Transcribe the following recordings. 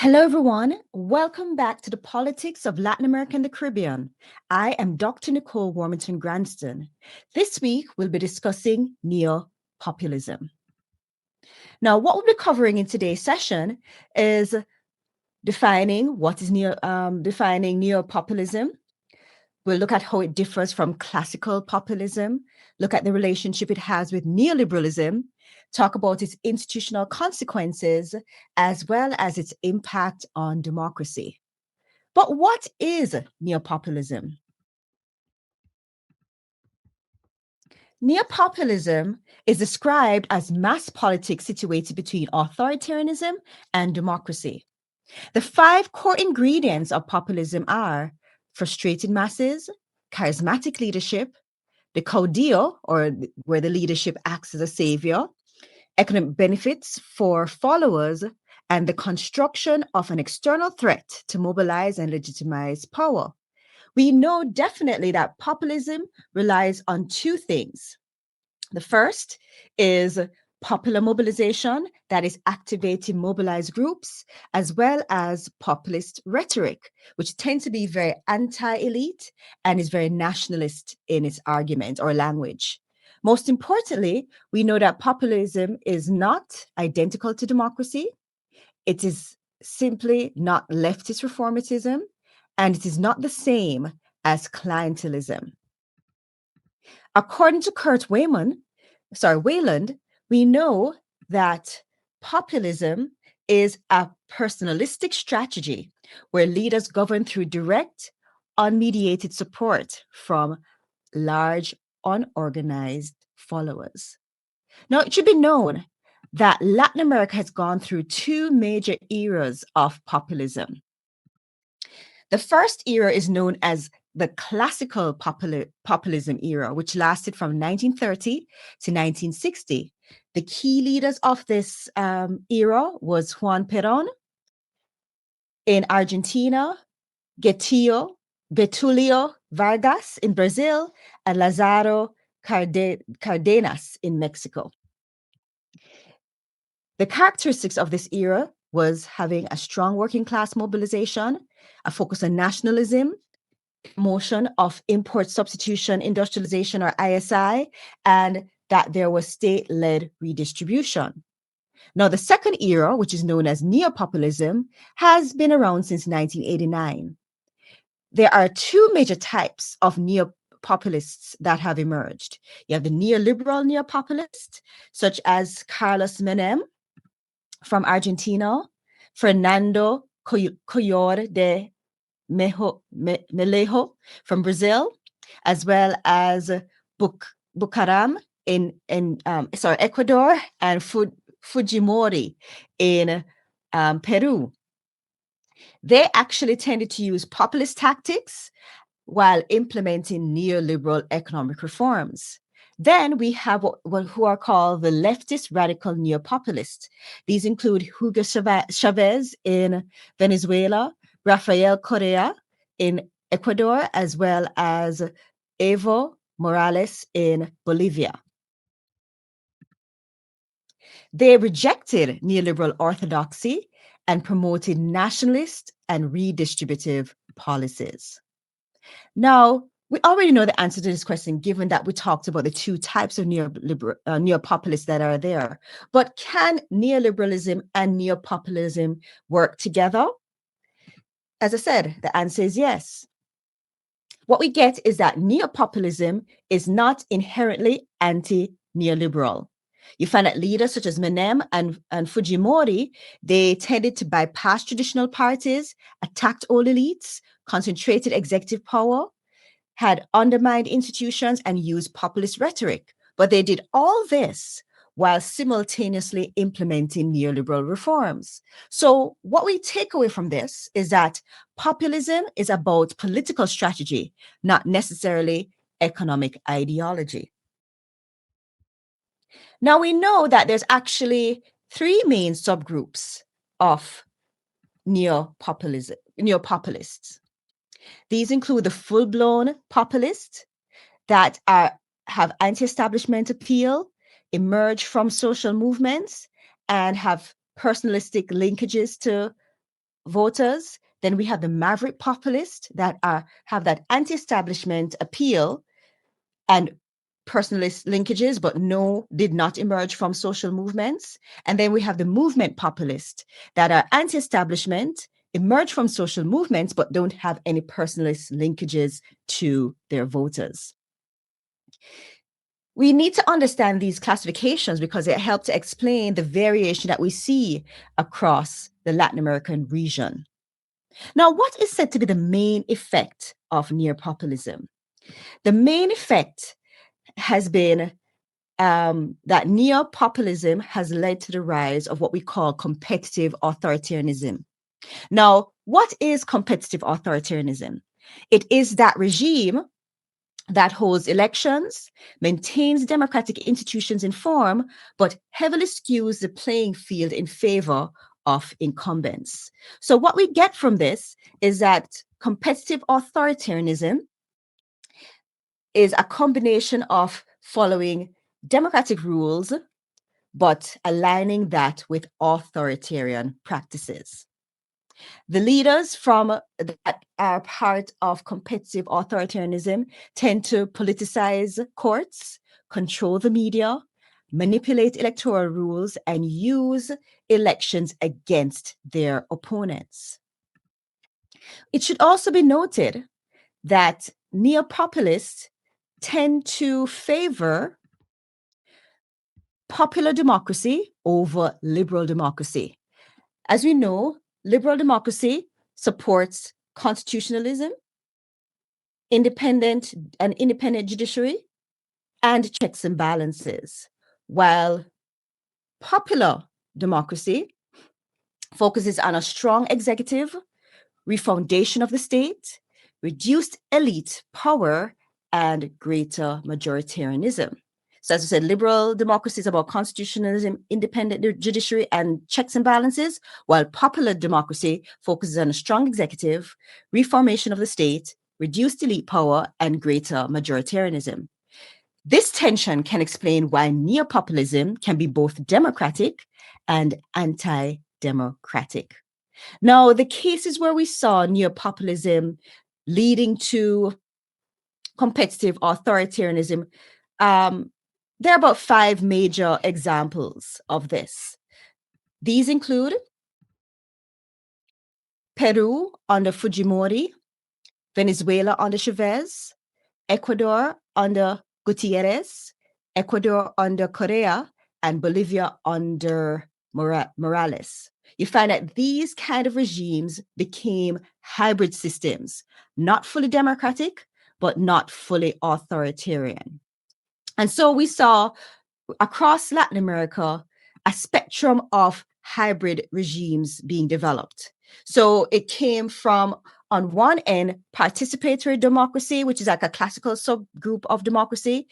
Hello, everyone. Welcome back to the Politics of Latin America and the Caribbean. I am Dr. Nicole Warmington Granston. This week, we'll be discussing neopopulism. Now, what we'll be covering in today's session is defining what is defining neopopulism. We'll look at how it differs from classical populism, look at the relationship it has with neoliberalism, talk about its institutional consequences, as well as its impact on democracy. But what is neopopulism? Neopopulism is described as mass politics situated between authoritarianism and democracy. The five core ingredients of populism are frustrated masses, charismatic leadership, the caudillo, or where the leadership acts as a savior, economic benefits for followers, and the construction of an external threat to mobilize and legitimize power. We know definitely that populism relies on two things. The first is popular mobilization, that is activating mobilized groups, as well as populist rhetoric, which tends to be very anti-elite and is very nationalist in its argument or language. Most importantly, we know that populism is not identical to democracy. It is simply not leftist reformatism, and it is not the same as clientelism. According to Wayland, we know that populism is a personalistic strategy where leaders govern through direct, unmediated support from large, unorganized followers. Now, it should be known that Latin America has gone through two major eras of populism. The first era is known as the classical populism era, which lasted from 1930 to 1960. The key leaders of this era was Juan Perón in Argentina, Getulio Vargas in Brazil, and Lázaro Cárdenas in Mexico. The characteristics of this era was having a strong working class mobilization, a focus on nationalism, motion of import substitution industrialization or ISI, and that there was state-led redistribution. Now, the second era, which is known as neopopulism, has been around since 1989. There are two major types of neopopulists that have emerged. You have the neoliberal neopopulists, such as Carlos Menem from Argentina, Fernando Collor de Melego from Brazil, as well as Bucaram in Ecuador, and Fujimori in Peru. They actually tended to use populist tactics while implementing neoliberal economic reforms. Then we have who are called the leftist radical neopopulists. These include Hugo Chavez in Venezuela, Rafael Correa in Ecuador, as well as Evo Morales in Bolivia. They rejected neoliberal orthodoxy and promoted nationalist and redistributive policies. Now, we already know the answer to this question, given that we talked about the two types of neopopulists that are there. But can neoliberalism and neopopulism work together? As I said, the answer is yes. What we get is that neopopulism is not inherently anti-neoliberal. You find that leaders such as Menem and Fujimori, they tended to bypass traditional parties, attacked old elites, concentrated executive power, had undermined institutions, and used populist rhetoric. But they did all this while simultaneously implementing neoliberal reforms. So what we take away from this is that populism is about political strategy, not necessarily economic ideology. Now we know that there's actually three main subgroups of neopopulists. These include the full-blown populists that have anti-establishment appeal, emerge from social movements, and have personalistic linkages to voters. Then we have the maverick populists that have that anti-establishment appeal and personalist linkages, but did not emerge from social movements. And then we have the movement populists that are anti-establishment, emerge from social movements, but don't have any personalist linkages to their voters. We need to understand these classifications because it helps to explain the variation that we see across the Latin American region. Now, what is said to be the main effect of neopopulism? The main effect has been that neopopulism has led to the rise of what we call competitive authoritarianism. Now, what is competitive authoritarianism? It is that regime that holds elections, maintains democratic institutions in form, but heavily skews the playing field in favor of incumbents. So, what we get from this is that competitive authoritarianism is a combination of following democratic rules, but aligning that with authoritarian practices. The leaders that are part of competitive authoritarianism tend to politicize courts, control the media, manipulate electoral rules, and use elections against their opponents. It should also be noted that neopopulists tend to favor popular democracy over liberal democracy. As we know, liberal democracy supports constitutionalism, independent judiciary, and checks and balances, while popular democracy focuses on a strong executive, refoundation of the state, reduced elite power, and greater majoritarianism. So, as I said, liberal democracy is about constitutionalism, independent judiciary, and checks and balances, while popular democracy focuses on a strong executive, reformation of the state, reduced elite power, and greater majoritarianism. This tension can explain why neopopulism can be both democratic and anti-democratic. Now, the cases where we saw neopopulism leading to competitive authoritarianism, there are about 5 major examples of this. These include Peru under Fujimori, Venezuela under Chavez, Ecuador under Gutierrez, Ecuador under Correa, and Bolivia under Morales. You find that these kind of regimes became hybrid systems, not fully democratic, but not fully authoritarian. And so we saw across Latin America a spectrum of hybrid regimes being developed. So it came from, on one end, participatory democracy, which is like a classical subgroup of democracy,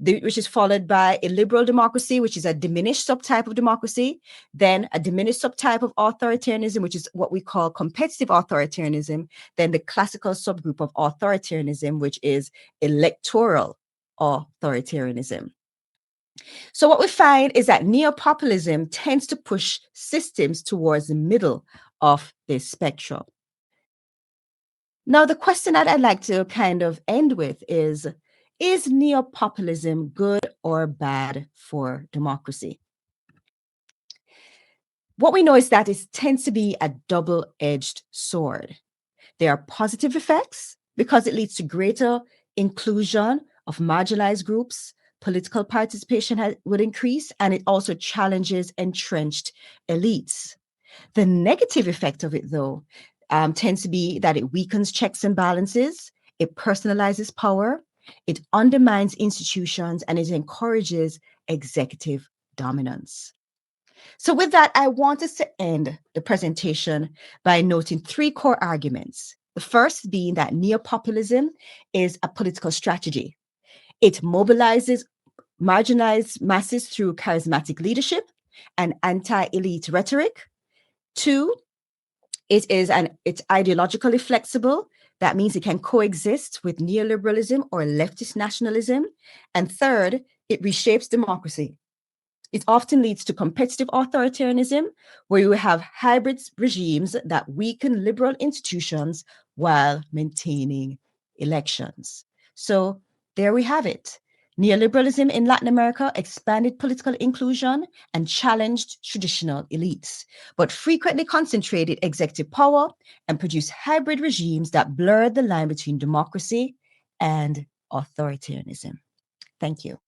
which is followed by a liberal democracy, which is a diminished subtype of democracy, then a diminished subtype of authoritarianism, which is what we call competitive authoritarianism, then the classical subgroup of authoritarianism, which is electoral authoritarianism. So what we find is that neopopulism tends to push systems towards the middle of this spectrum. Now, the question that I'd like to kind of end with is neopopulism good or bad for democracy? What we know is that it tends to be a double-edged sword. There are positive effects because it leads to greater inclusion of marginalized groups, political participation would increase, and it also challenges entrenched elites. The negative effect of it, though, tends to be that it weakens checks and balances, it personalizes power, it undermines institutions, and it encourages executive dominance. So with that, I want us to end the presentation by noting 3 core arguments. The first being that neopopulism is a political strategy. It mobilizes marginalized masses through charismatic leadership and anti-elite rhetoric. 2, it's ideologically flexible. That means it can coexist with neoliberalism or leftist nationalism. And 3rd, it reshapes democracy It often leads to competitive authoritarianism, where you have hybrid regimes that weaken liberal institutions while maintaining elections. So there we have it. Neoliberalism in Latin America expanded political inclusion and challenged traditional elites, but frequently concentrated executive power and produced hybrid regimes that blurred the line between democracy and authoritarianism. Thank you.